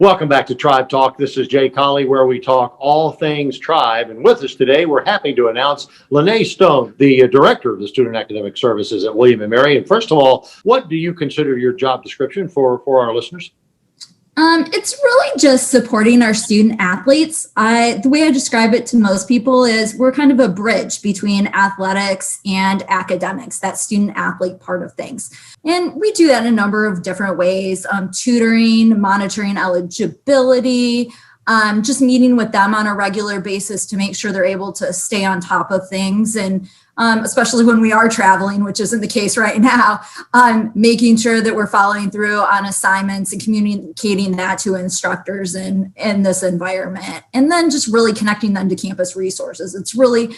Welcome back to Tribe Talk. This is Jay Colley, where we talk all things tribe. And with us today, we're happy to announce Lynaye Stone, the director of the Student Academic Services at William & Mary. And first of all, what do you consider your job description for our listeners? It's really just supporting our student athletes. The way I describe it to most people is we're kind of a bridge between athletics and academics, that student athlete part of things. And we do that in a number of different ways, tutoring, monitoring eligibility, just meeting with them on a regular basis to make sure they're able to stay on top of things. And especially when we are traveling, which isn't the case right now, making sure that we're following through on assignments and communicating that to instructors in this environment. And then just really connecting them to campus resources. It's really,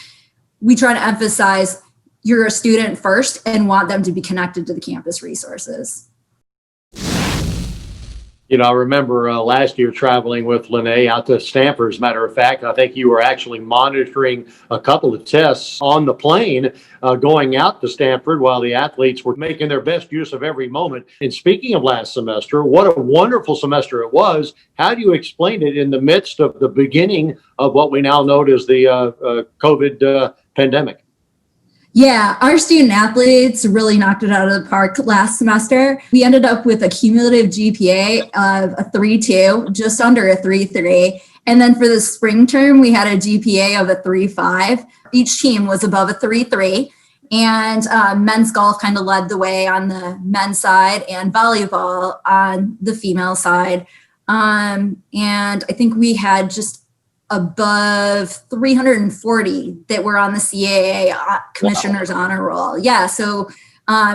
we try to emphasize you're a student first and want them to be connected to the campus resources. You know, I remember last year traveling with Lynaye out to Stanford. As a matter of fact, I think you were actually monitoring a couple of tests on the plane going out to Stanford while the athletes were making their best use of every moment. And speaking of last semester, what a wonderful semester it was. How do you explain it in the midst of the beginning of what we now know as the COVID pandemic? Yeah, our student athletes really knocked it out of the park last semester. We ended up with a cumulative GPA of a 3.2, just under a 3.3. And then for the spring term, we had a GPA of a 3.5. Each team was above a 3.3. And men's golf kind of led the way on the men's side and volleyball on the female side. And I think we had just above 340 that were on the CAA commissioner's honor roll. Yeah, so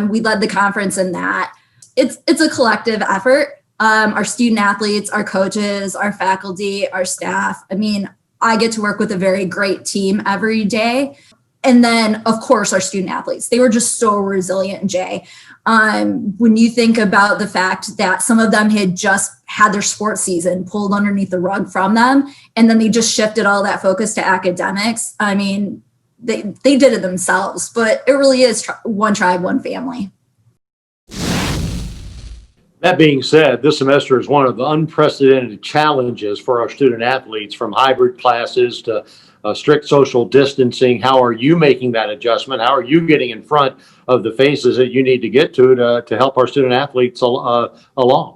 we led the conference in that. It's a collective effort. Our student athletes, our coaches, our faculty, our staff. I mean, I get to work with a very great team every day. And then, of course, our student athletes. They were just so resilient, Jay. When you think about the fact that some of them had just had their sports season pulled underneath the rug from them, and then they just shifted all that focus to academics. I mean, they did it themselves, but it really is one tribe, one family. That being said, this semester is one of the unprecedented challenges for our student athletes, from hybrid classes to strict social distancing. How are you making that adjustment? How are you getting in front of the faces that you need to get to help our student athletes along?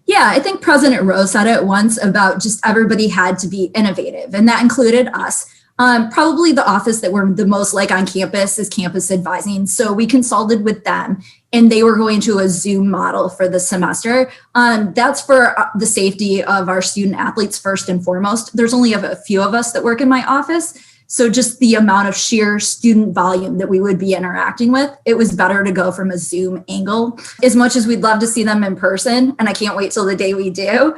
Yeah, I think President Rowe said it once about just everybody had to be innovative, and that included us. Probably the office that we're the most like on campus is campus advising. So we consulted with them, and they were going to a Zoom model for the semester. That's for the safety of our student athletes first and foremost. There's only a few of us that work in my office. So just the amount of sheer student volume that we would be interacting with, it was better to go from a Zoom angle. As much as we'd love to see them in person, and I can't wait till the day we do,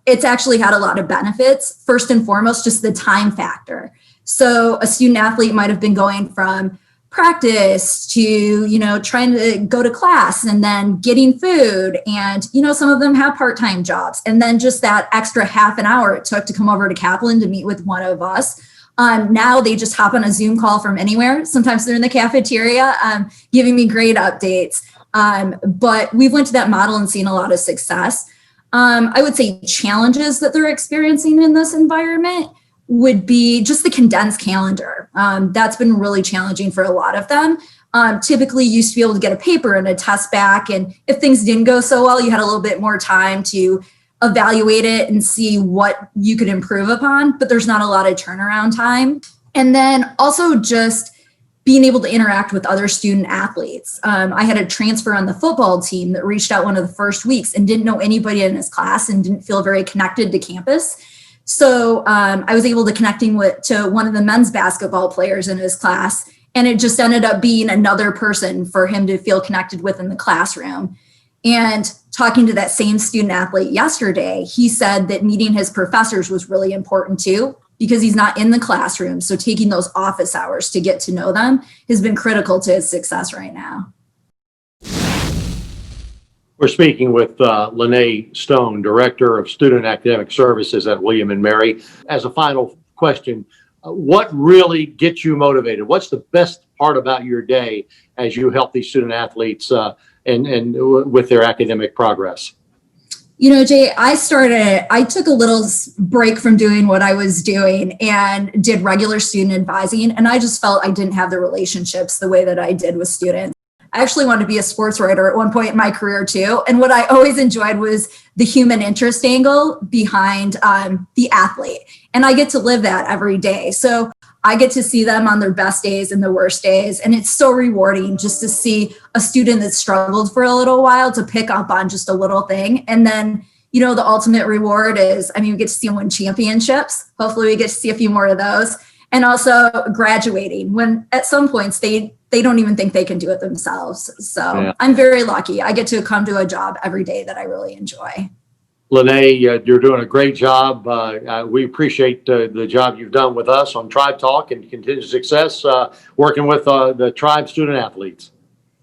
it's actually had a lot of benefits. First and foremost, just the time factor. So a student athlete might have been going from practice to, trying to go to class and then getting food. And, some of them have part-time jobs. And then just that extra half an hour it took to come over to Kaplan to meet with one of us. Now they just hop on a Zoom call from anywhere. Sometimes they're in the cafeteria giving me great updates. But we've went to that model and seen a lot of success. I would say challenges that they're experiencing in this environment would be just the condensed calendar. That's been really challenging for a lot of them. Typically you used to be able to get a paper and a test back. And if things didn't go so well, you had a little bit more time to evaluate it and see what you could improve upon, but there's not a lot of turnaround time. And then also just being able to interact with other student athletes. I had a transfer on the football team that reached out one of the first weeks and didn't know anybody in his class and didn't feel very connected to campus. So I was able to connecting to one of the men's basketball players in his class, and it just ended up being another person for him to feel connected with in the classroom. And talking to that same student athlete yesterday, he said that meeting his professors was really important too, because he's not in the classroom. So taking those office hours to get to know them has been critical to his success right now. We're speaking with Lynaye Stone, Director of Student Academic Services at William and Mary. As a final question, what really gets you motivated? What's the best part about your day as you help these student athletes and with their academic progress? You know, Jay, I took a little break from doing what I was doing and did regular student advising. And I just felt I didn't have the relationships the way that I did with students. I actually wanted to be a sports writer at one point in my career too. And what I always enjoyed was the human interest angle behind the athlete. And I get to live that every day. So I get to see them on their best days and the worst days. And it's so rewarding just to see a student that struggled for a little while to pick up on just a little thing. And then, you know, the ultimate reward is, we get to see them win championships. Hopefully we get to see a few more of those. And also graduating when at some points they don't even think they can do it themselves. So yeah. I'm very lucky. I get to come to a job every day that I really enjoy. Lynaye, you're doing a great job. We appreciate the job you've done with us on Tribe Talk and continued success working with the Tribe student athletes.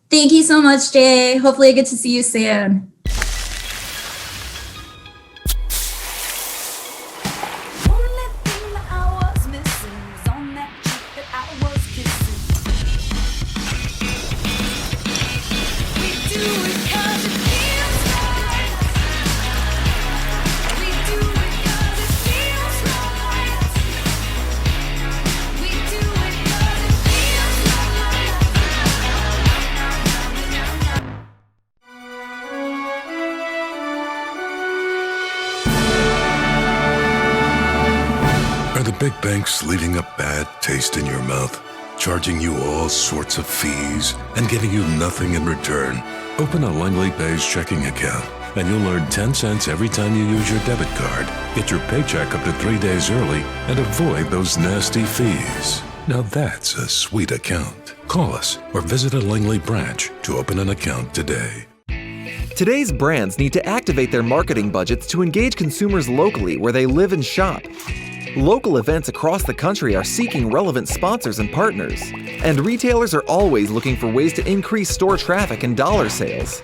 Thank you so much, Jay. Hopefully I get to see you soon. Are the big banks leaving a bad taste in your mouth, charging you all sorts of fees and giving you nothing in return? Open a Langley Pays checking account and you'll earn 10 cents every time you use your debit card. Get your paycheck up to 3 days early and avoid those nasty fees. Now that's a sweet account. Call us or visit a Langley branch to open an account today. Today's brands need to activate their marketing budgets to engage consumers locally where they live and shop. Local events across the country are seeking relevant sponsors and partners, and retailers are always looking for ways to increase store traffic and dollar sales.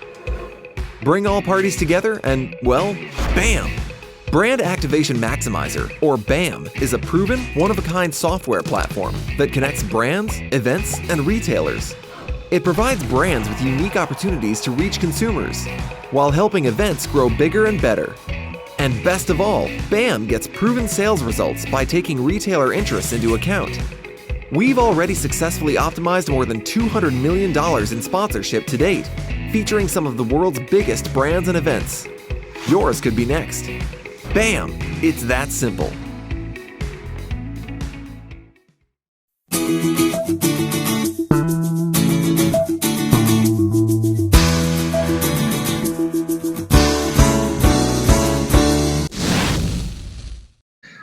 Bring all parties together and, well, BAM! Brand Activation Maximizer, or BAM, is a proven, one-of-a-kind software platform that connects brands, events, and retailers. It provides brands with unique opportunities to reach consumers, while helping events grow bigger and better. And best of all, BAM gets proven sales results by taking retailer interests into account. We've already successfully optimized more than $200 million in sponsorship to date, featuring some of the world's biggest brands and events. Yours could be next. BAM! It's that simple.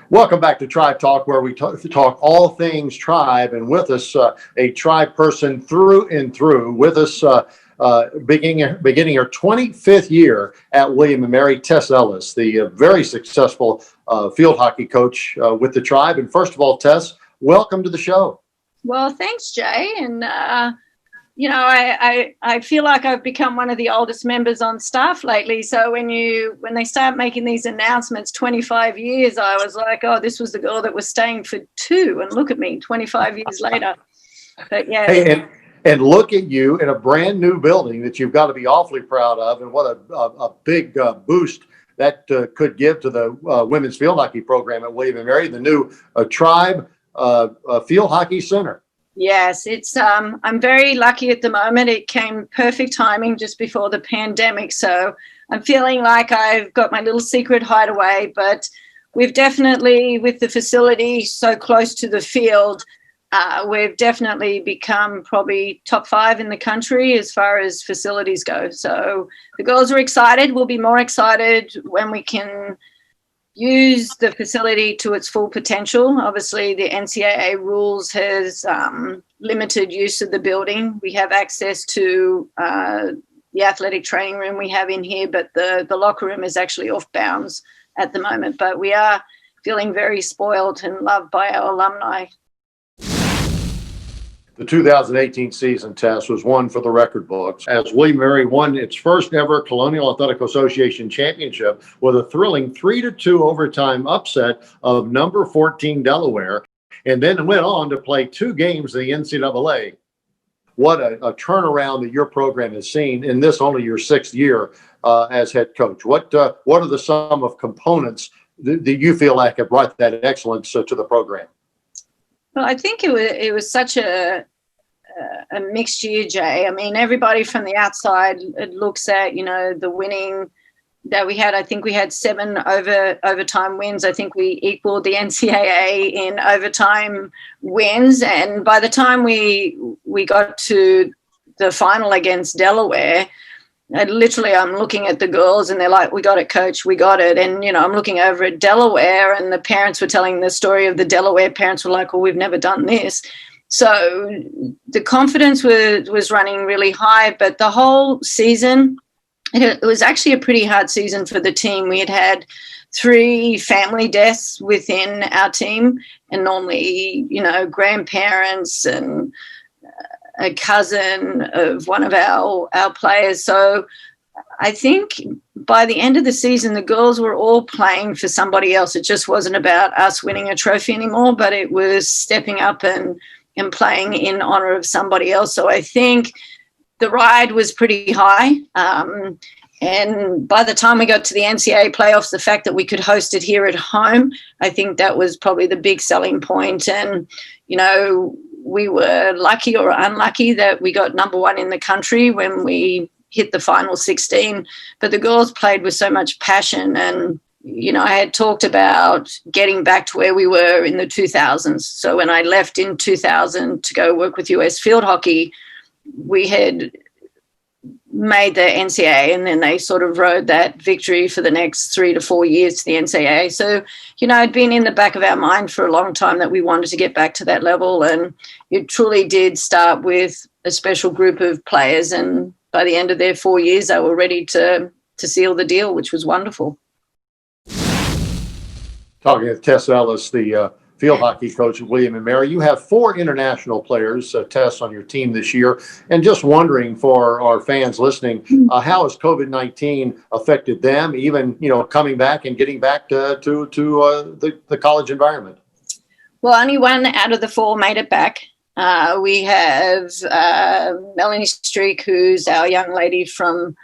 Welcome back to Tribe Talk, where we talk all things Tribe, and with us a Tribe person through and through. With us, beginning her 25th year at William & Mary, Tess Ellis, the very successful field hockey coach with the Tribe. And first of all, Tess, welcome to the show. Well, thanks, Jay. And I feel like I've become one of the oldest members on staff lately. So when they start making these announcements, 25 years, I was like, oh, this was the girl that was staying for 2. And look at me, 25 years later. But yeah. Hey, and look at you in a brand new building that you've got to be awfully proud of. And what a big boost that could give to the women's field hockey program at William & Mary, the new Tribe Field Hockey Center. Yes, it's I'm very lucky at the moment. It came perfect timing just before the pandemic. So I'm feeling like I've got my little secret hideaway, but we've definitely, with the facility so close to the field, we've definitely become probably top 5 in the country as far as facilities go. So the girls are excited. We'll be more excited when we can use the facility to its full potential. Obviously, the NCAA rules has limited use of the building. We have access to the athletic training room we have in here, but the locker room is actually off bounds at the moment. But we are feeling very spoiled and loved by our alumni. The 2018 season, Tess, was one for the record books as William & Mary won its first ever Colonial Athletic Association championship with a thrilling 3-2 overtime upset of number 14 Delaware, and then went on to play 2 games in the NCAA. What a turnaround that your program has seen in this only your 6th year as head coach. What are the sum of components that you feel like have brought that excellence to the program? Well, I think it was such a mixed year, Jay. I mean, everybody from the outside looks at, the winning that we had. I think we had 7 overtime wins. I think we equaled the NCAA in overtime wins. And by the time we got to the final against Delaware, I'm looking at the girls and they're like, "We got it, coach, we got it." And, I'm looking over at Delaware and the parents were telling the story of the Delaware parents were like, "Well, we've never done this." So the confidence was running really high, but the whole season, it was actually a pretty hard season for the team. We had 3 family deaths within our team, and normally, grandparents and a cousin of one of our players. So I think by the end of the season, the girls were all playing for somebody else. It just wasn't about us winning a trophy anymore, but it was stepping up and playing in honor of somebody else. So I think the ride was pretty high. And by the time we got to the NCAA playoffs, the fact that we could host it here at home, I think that was probably the big selling point. And, we were lucky or unlucky that we got number 1 in the country when we hit the final 16. But the girls played with so much passion. And, I had talked about getting back to where we were in the 2000s. So when I left in 2000 to go work with US Field Hockey, we had made the NCAA, and then they sort of rode that victory for the next 3 to 4 years to the NCAA. So, it'd been in the back of our mind for a long time that we wanted to get back to that level. And it truly did start with a special group of players. And by the end of their 4 years, they were ready to seal the deal, which was wonderful. Talking with Tess Ellis, the field hockey coach at William & Mary. You have 4 international players, Tess, on your team this year. And just wondering for our fans listening, how has COVID-19 affected them, even, coming back and getting back to the college environment? Well, only 1 out of the 4 made it back. We have Melanie Streak, who's our young lady from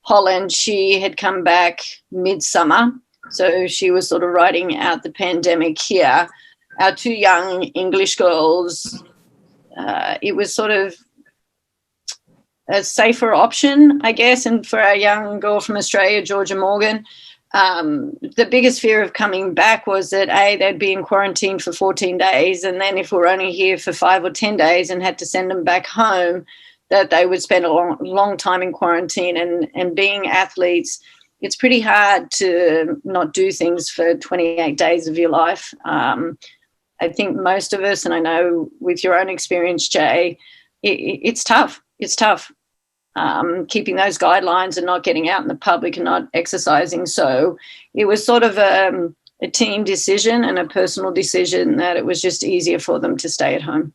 Holland. She had come back midsummer, so she was sort of riding out the pandemic here. Our 2 young English girls, it was sort of a safer option, I guess. And for our young girl from Australia, Georgia Morgan, the biggest fear of coming back was that, they'd be in quarantine for 14 days. And then if we're only here for 5 or 10 days and had to send them back home, that they would spend a long time in quarantine. And being athletes, it's pretty hard to not do things for 28 days of your life. I think most of us, and I know with your own experience, Jay, it's tough. It's tough keeping those guidelines and not getting out in the public and not exercising. So it was sort of a team decision and a personal decision that it was just easier for them to stay at home.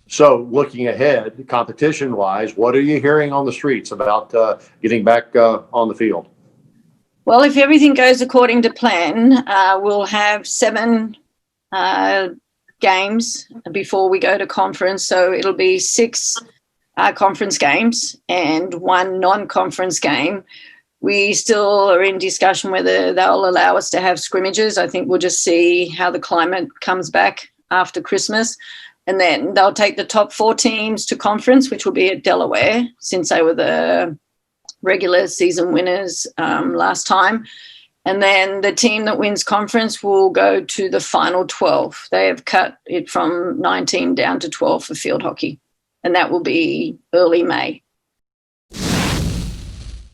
So looking ahead, competition-wise, what are you hearing on the streets about getting back on the field? Well, if everything goes according to plan, we'll have 7 games before we go to conference. So it'll be 6 conference games and 1 non-conference game. We still are in discussion whether they'll allow us to have scrimmages. I think we'll just see how the climate comes back after Christmas. And then they'll take the top 4 teams to conference, which will be at Delaware, since they were the regular season winners last time. And then the team that wins conference will go to the final 12. They have cut it from 19 down to 12 for field hockey, and that will be early May.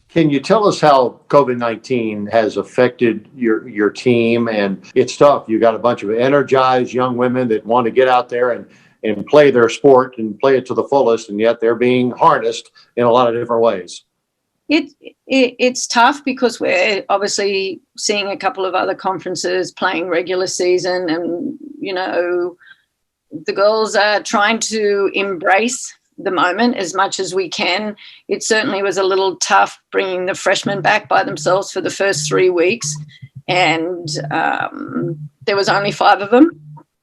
Can you tell us how COVID-19 has affected your team? And it's tough. You got a bunch of energized young women that want to get out there and play their sport and play it to the fullest, and yet they're being harnessed in a lot of different ways. It's tough because we're obviously seeing a couple of other conferences playing regular season, and the girls are trying to embrace the moment as much as we can. It certainly was a little tough bringing the freshmen back by themselves for the first 3 weeks, and there was only 5 of them.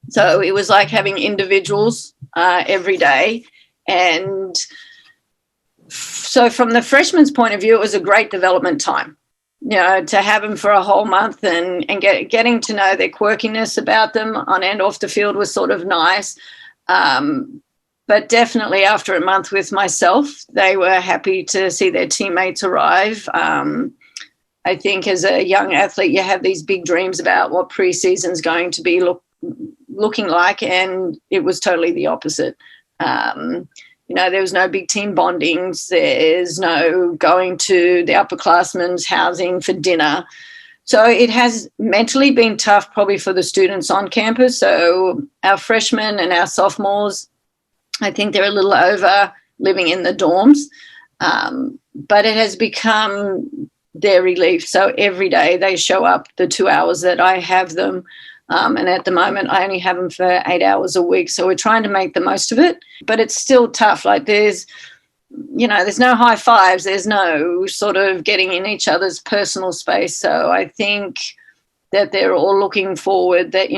So it was like having individuals every day. And so from the freshmen's point of view, it was a great development time, to have them for a whole month and getting to know their quirkiness about them on and off the field was sort of nice. But definitely after a month with myself, they were happy to see their teammates arrive. I think as a young athlete, you have these big dreams about what preseason's going to be looking like, and it was totally the opposite. There was no big team bondings. There's no going to the upperclassmen's housing for dinner. So it has mentally been tough probably for the students on campus. So our freshmen and our sophomores, I think they're a little over living in the dorms, but it has become their relief. So every day they show up the 2 hours that I have them. And at the moment, I only have them for 8 hours a week. So we're trying to make the most of it, but it's still tough. Like there's no high fives. There's no sort of getting in each other's personal space. So I think that they're all looking forward that,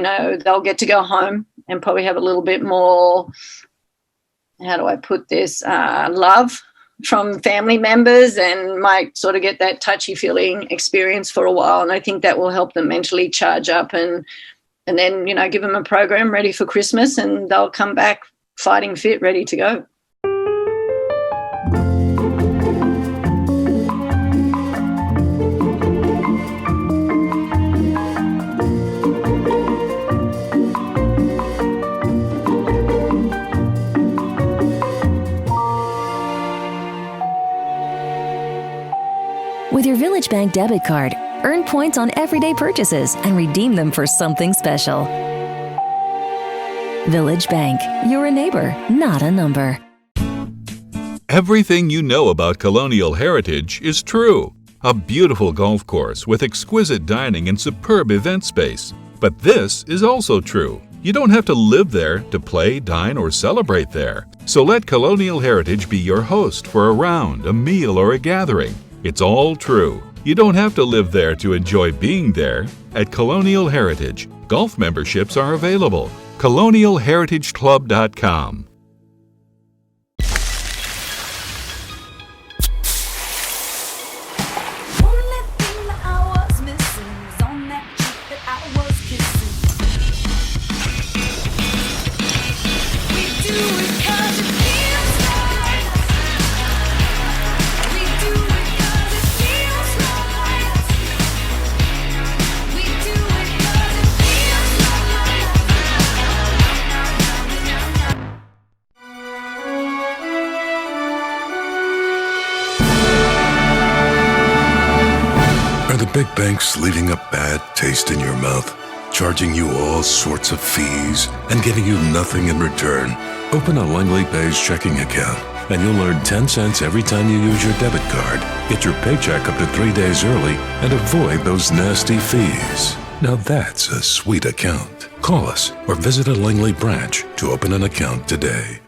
they'll get to go home and probably have a little bit more, how do I put this, love from family members, and might sort of get that touchy-feeling experience for a while. And I think that will help them mentally charge up and then, give them a program ready for Christmas, and they'll come back fighting fit, ready to go. With your Village Bank debit card, earn points on everyday purchases and redeem them for something special. Village Bank, you're a neighbor, not a number. Everything you know about Colonial Heritage is true. A beautiful golf course with exquisite dining and superb event space. But this is also true. You don't have to live there to play, dine, or celebrate there. So let Colonial Heritage be your host for a round, a meal, or a gathering. It's all true. You don't have to live there to enjoy being there. At Colonial Heritage, golf memberships are available. ColonialHeritageClub.com. Big banks leaving a bad taste in your mouth, charging you all sorts of fees and giving you nothing in return. Open a Langley Pays checking account and you'll earn 10 cents every time you use your debit card. Get your paycheck up to 3 days early and avoid those nasty fees. Now that's a sweet account. Call us or visit a Langley branch to open an account today.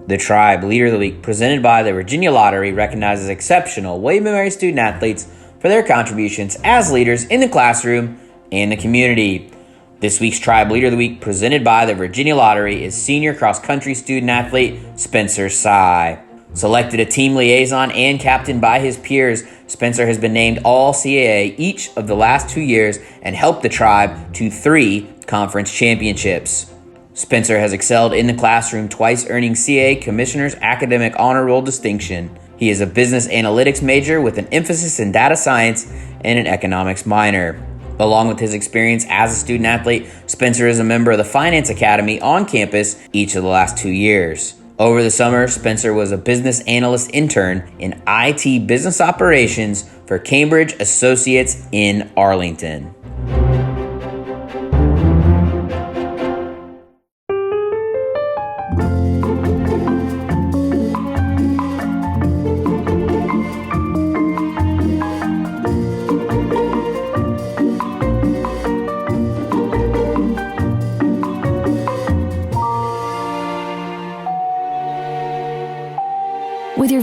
The Tribe Leader of the Week, presented by the Virginia Lottery, recognizes exceptional William & Mary student athletes for their contributions as leaders in the classroom and the community. This week's Tribe Leader of the Week, presented by the Virginia Lottery, is senior cross-country student athlete Spencer Sy. Selected a team liaison and captain by his peers, Spencer has been named All-CAA each of the last 2 years and helped the Tribe to 3 conference championships. Spencer has excelled in the classroom, twice earning CAA Commissioner's Academic Honor Roll distinction. He is a business analytics major with an emphasis in data science and an economics minor. Along with his experience as a student athlete, Spencer is a member of the Finance Academy on campus each of the last 2 years. Over the summer, Spencer was a business analyst intern in IT business operations for Cambridge Associates in Arlington.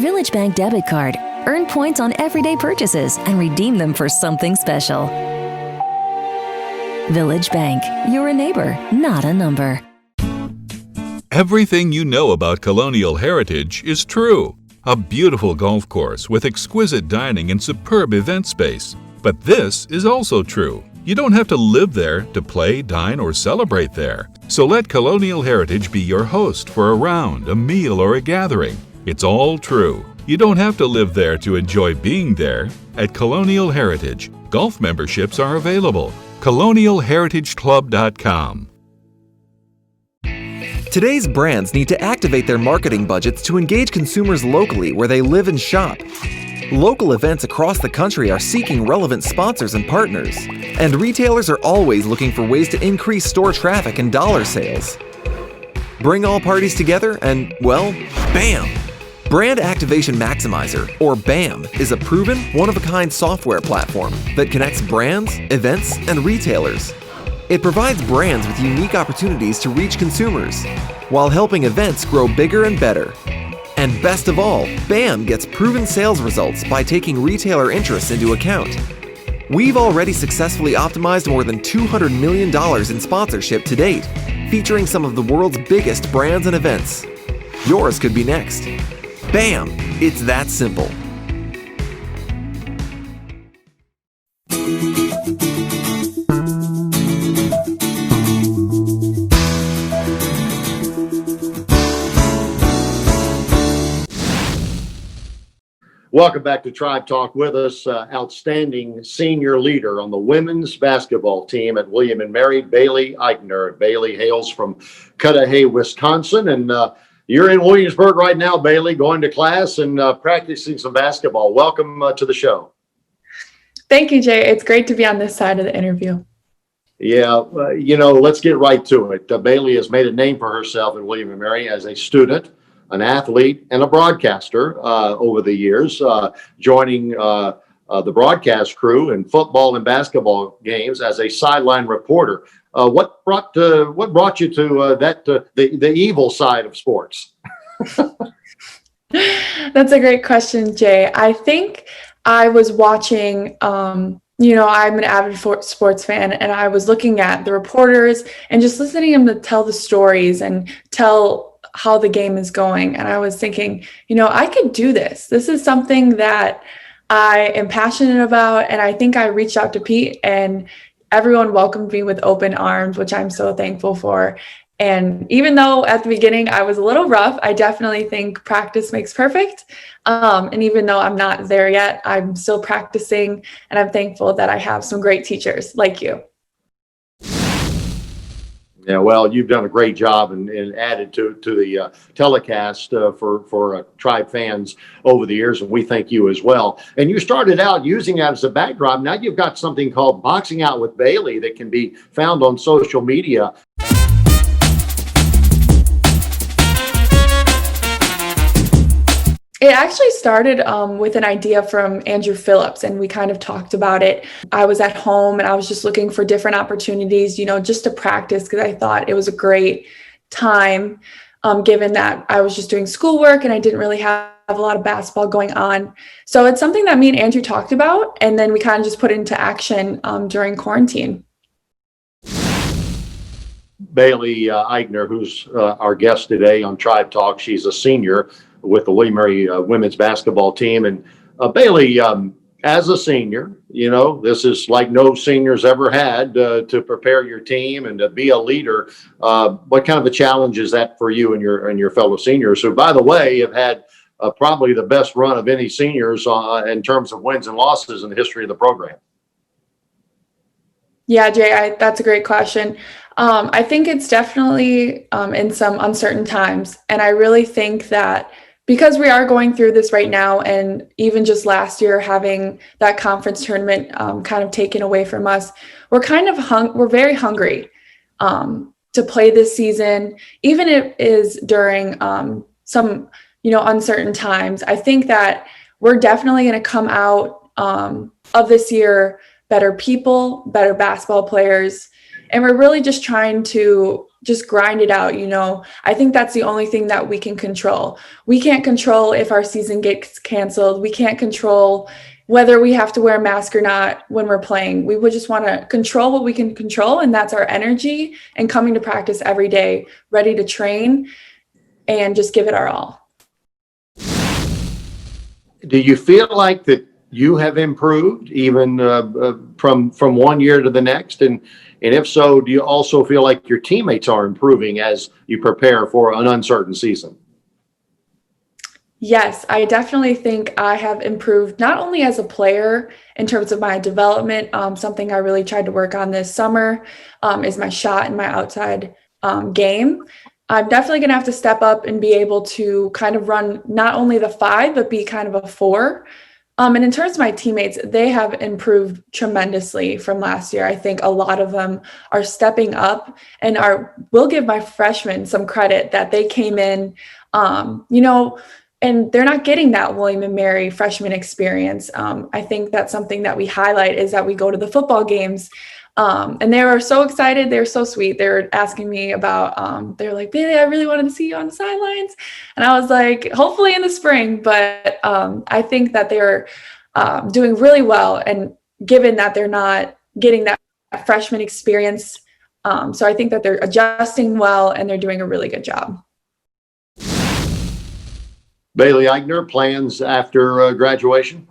Village Bank debit card, earn points on everyday purchases and redeem them for something special. Village Bank, you're a neighbor, not a number. Everything you know about Colonial Heritage is true. A beautiful golf course with exquisite dining and superb event space. But this is also true. You don't have to live there to play, dine, or celebrate there. So let Colonial Heritage be your host for a round, a meal, or a gathering. It's all true. You don't have to live there to enjoy being there. At Colonial Heritage, golf memberships are available. ColonialHeritageClub.com. Today's brands need to activate their marketing budgets to engage consumers locally where they live and shop. Local events across the country are seeking relevant sponsors and partners, and retailers are always looking for ways to increase store traffic and dollar sales. Bring all parties together and, well, bam! Brand Activation Maximizer, or BAM, is a proven, one-of-a-kind software platform that connects brands, events, and retailers. It provides brands with unique opportunities to reach consumers, while helping events grow bigger and better. And best of all, BAM gets proven sales results by taking retailer interests into account. We've already successfully optimized more than $200 million in sponsorship to date, featuring some of the world's biggest brands and events. Yours could be next. BAM! It's that simple. Welcome back to Tribe Talk. With us, outstanding senior leader on the women's basketball team at William & Mary, Bailey Eichner. Bailey hails from Cudahy, Wisconsin, and you're in Williamsburg right now, Bailey, going to class and practicing some basketball. Welcome to the show. Thank you, Jay. It's great to be on this side of the interview. Yeah, let's get right to it. Bailey has made a name for herself at William & Mary as a student, an athlete, and a broadcaster over the years, joining the broadcast crew in football and basketball games as a sideline reporter. What brought you to the evil side of sports? That's a great question, Jay. I think I was watching, I'm an avid sports fan, and I was looking at the reporters and just listening to them to tell the stories and tell how the game is going. And I was thinking, I could do this. This is something that I am passionate about. And I think I reached out to Pete, and everyone welcomed me with open arms, which I'm so thankful for. And even though at the beginning I was a little rough, I definitely think practice makes perfect. And even though I'm not there yet, I'm still practicing, and I'm thankful that I have some great teachers like you. Yeah, well, you've done a great job and added to the telecast for Tribe fans over the years, and we thank you as well. And you started out using that as a backdrop. Now you've got something called Boxing Out with Bailey that can be found on social media. It actually started with an idea from Andrew Phillips, and we kind of talked about it. I was at home and I was just looking for different opportunities, just to practice, because I thought it was a great time, given that I was just doing schoolwork and I didn't really have a lot of basketball going on. So it's something that me and Andrew talked about, and then we kind of just put into action during quarantine. Bailey Eichner, who's our guest today on Tribe Talk, she's a senior with the William & Mary women's basketball team. And Bailey, as a senior, this is like no seniors ever had to prepare your team and to be a leader. What kind of a challenge is that for you and your fellow seniors, who, by the way, have had probably the best run of any seniors in terms of wins and losses in the history of the program? Yeah, Jay, that's a great question. I think it's definitely in some uncertain times. And I really think that because we are going through this right now, and even just last year having that conference tournament kind of taken away from us, we're kind of we're very hungry to play this season, even if it is during some uncertain times. I think that we're definitely going to come out of this year better people, better basketball players, And we're really just trying to just grind it out. I think that's the only thing that we can control. We can't control if our season gets canceled. We can't control whether we have to wear a mask or not when we're playing. We would just want to control what we can control, and that's our energy and coming to practice every day, ready to train and just give it our all. Do you feel like that you have improved even from one year to the next? And if so, do you also feel like your teammates are improving as you prepare for an uncertain season? Yes, I definitely think I have improved not only as a player in terms of my development. Something I really tried to work on this summer is my shot and my outside game. I'm definitely going to have to step up and be able to kind of run not only the 5, but be kind of a 4. And in terms of my teammates, they have improved tremendously from last year. I think a lot of them are stepping up and will give my freshmen some credit that they came in, and they're not getting that William & Mary freshman experience. I think that's something that we highlight is that we go to the football games. And they were so excited. They were so sweet. They were asking me about, they're like, Bailey, I really wanted to see you on the sidelines. And I was like, hopefully in the spring. But I think that they're doing really well. And given that they're not getting that freshman experience, so I think that they're adjusting well and they're doing a really good job. Bailey Eichner, plans after graduation?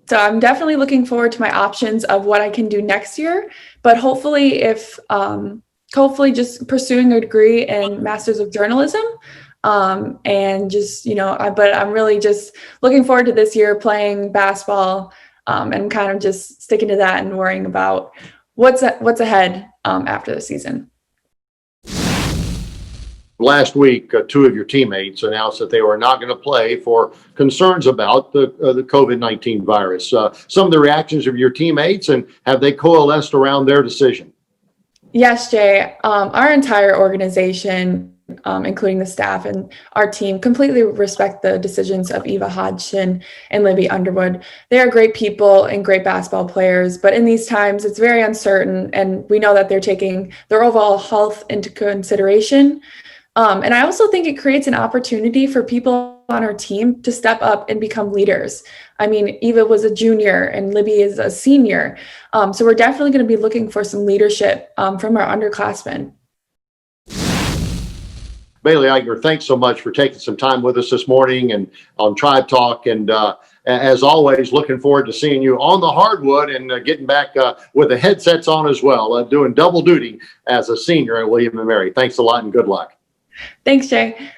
So I'm definitely looking forward to my options of what I can do next year, but hopefully just pursuing a degree in Masters of Journalism. And just, but I'm really just looking forward to this year playing basketball, and kind of just sticking to that and worrying about what's ahead after the season. Last week, 2 of your teammates announced that they were not going to play for concerns about the COVID-19 virus. Some of the reactions of your teammates, and have they coalesced around their decision? Yes, Jay. Our entire organization, including the staff and our team, completely respect the decisions of Eva Hodgson and Libby Underwood. They are great people and great basketball players, but in these times, it's very uncertain, and we know that they're taking their overall health into consideration. And I also think it creates an opportunity for people on our team to step up and become leaders. I mean, Eva was a junior and Libby is a senior. So we're definitely going to be looking for some leadership from our underclassmen. Bailey Eichner, thanks so much for taking some time with us this morning and on Tribe Talk. And as always, looking forward to seeing you on the hardwood and getting back with the headsets on as well, doing double duty as a senior at William & Mary. Thanks a lot and good luck. Thanks, Jay.